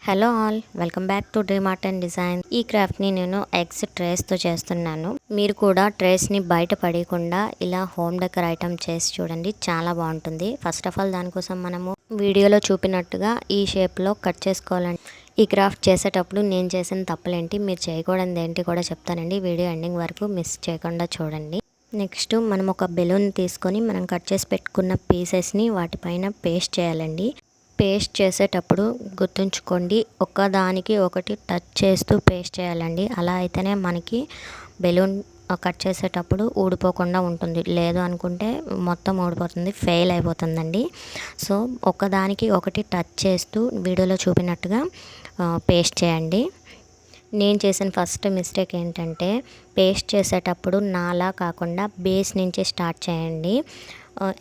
Hello all, welcome back to dream art and design. ఈ క్రాఫ్ట్ని నేను eggs ట్రేస్తో చేస్తున్నాను. మీరు కూడా ట్రేస్ని బయట పడేయకుండా ఇలా హోమ్ డెకర్ ఐటమ్ చేసి చూడండి, చాలా బాగుంటుంది. ఫస్ట్ ఆఫ్ ఆల్ దానికోసం మనము వీడియోలో చూపినట్టుగా ఈ షేప్లో కట్ చేసుకోవాలండి. ఈ క్రాఫ్ట్ చేసేటప్పుడు నేను చేసిన తప్పులేంటి, మీరు చేయకూడదు ఏంటి కూడా చెప్తానండి. వీడియో ఎండింగ్ వరకు మిస్ చేయకుండా చూడండి. నెక్స్ట్ మనం ఒక బెలూన్ తీసుకొని మనం కట్ చేసి పెట్టుకున్న పీసెస్ని వాటిపైన పేస్ట్ చేయాలండి. పేస్ట్ చేసేటప్పుడు గుర్తుంచుకోండి, ఒకదానికి ఒకటి టచ్ చేస్తూ పేస్ట్ చేయాలండి. అలా అయితేనే మనకి బెలూన్ కట్ చేసేటప్పుడు ఊడిపోకుండా ఉంటుంది. లేదు అనుకుంటే మొత్తం ఊడిపోతుంది, ఫెయిల్ అయిపోతుందండి. సో ఒకదానికి ఒకటి టచ్ చేస్తూ వీడియోలో చూపినట్టుగా పేస్ట్ చేయండి. నేను చేసిన ఫస్ట్ మిస్టేక్ ఏంటంటే, పేస్ట్ చేసేటప్పుడు నాలా కాకుండా బేస్ నుంచి స్టార్ట్ చేయండి.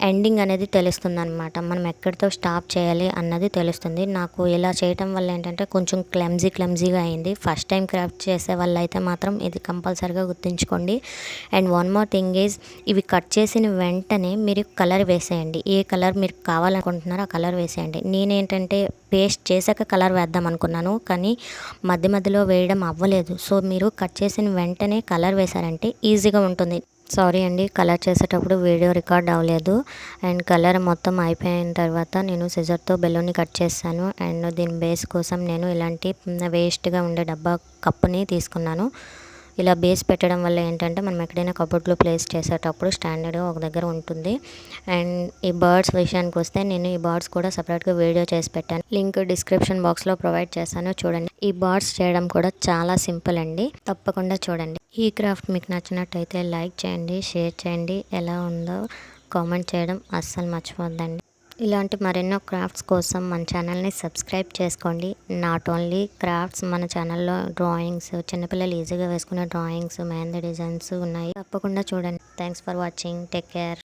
ఎండింగ్ అనేది తెలుస్తుంది అనమాట, మనం ఎక్కడితో స్టాప్ చేయాలి అన్నది తెలుస్తుంది. నాకు ఇలా చేయటం వల్ల ఏంటంటే కొంచెం క్లమ్జీగా అయింది. ఫస్ట్ టైం క్రాఫ్ట్ చేసే వాళ్ళు అయితే మాత్రం ఇది కంపల్సరీగా గుర్తుంచుకోండి. And one more thing is, ఇవి కట్ చేసిన వెంటనే మీరు కలర్ వేసేయండి. ఏ కలర్ మీరు కావాలనుకుంటున్నారో ఆ కలర్ వేసేయండి. నేనేంటంటే పేస్ట్ చేశాక కలర్ వేద్దాం అనుకున్నాను, కానీ మధ్యలో వేయడం అవ్వలేదు. సో మీరు కట్ చేసిన వెంటనే కలర్ వేశారంటే ఈజీగా ఉంటుంది. సారీ అండి, కలర్ చేసేటప్పుడు వీడియో రికార్డ్ అవ్వలేదు. అండ్ కలర్ మొత్తం అయిపోయిన తర్వాత నేను సిజర్తో బెలూన్ని కట్ చేశాను. అండ్ దీని బేస్ కోసం నేను ఇలాంటి వేస్ట్గా ఉండే డబ్బా కప్పుని తీసుకున్నాను. ఇలా బేస్ పెట్టడం వల్ల ఏంటంటే మనం ఎక్కడైనా కబోర్డ్లో ప్లేస్ చేసేటప్పుడు స్టాండర్డ్గా ఒక దగ్గర ఉంటుంది. అండ్ ఈ బర్డ్స్ విషయానికి వస్తే, నేను ఈ బర్డ్స్ కూడా సపరేట్గా వీడియో చేసి పెట్టాను. లింక్ డిస్క్రిప్షన్ బాక్స్లో ప్రొవైడ్ చేశాను, చూడండి. ఈ బర్డ్స్ చేయడం కూడా చాలా సింపుల్ అండి, తప్పకుండా చూడండి. ఈ క్రాఫ్ట్ మీకు నచ్చినట్టయితే లైక్ చేయండి, షేర్ చేయండి. ఎలా ఉందో కామెంట్ చేయడం అస్సలు మర్చిపోద్దండి. ఇలాంటి మరెన్నో క్రాఫ్ట్స్ కోసం మన ఛానల్ని సబ్స్క్రైబ్ చేసుకోండి. నాట్ ఓన్లీ క్రాఫ్ట్స్, మన ఛానల్లో డ్రాయింగ్స్, చిన్నపిల్లలు ఈజీగా వేసుకునే డ్రాయింగ్స్, మెహందీ డిజైన్స్ ఉన్నాయి, తప్పకుండా చూడండి. Thanks for watching, take care.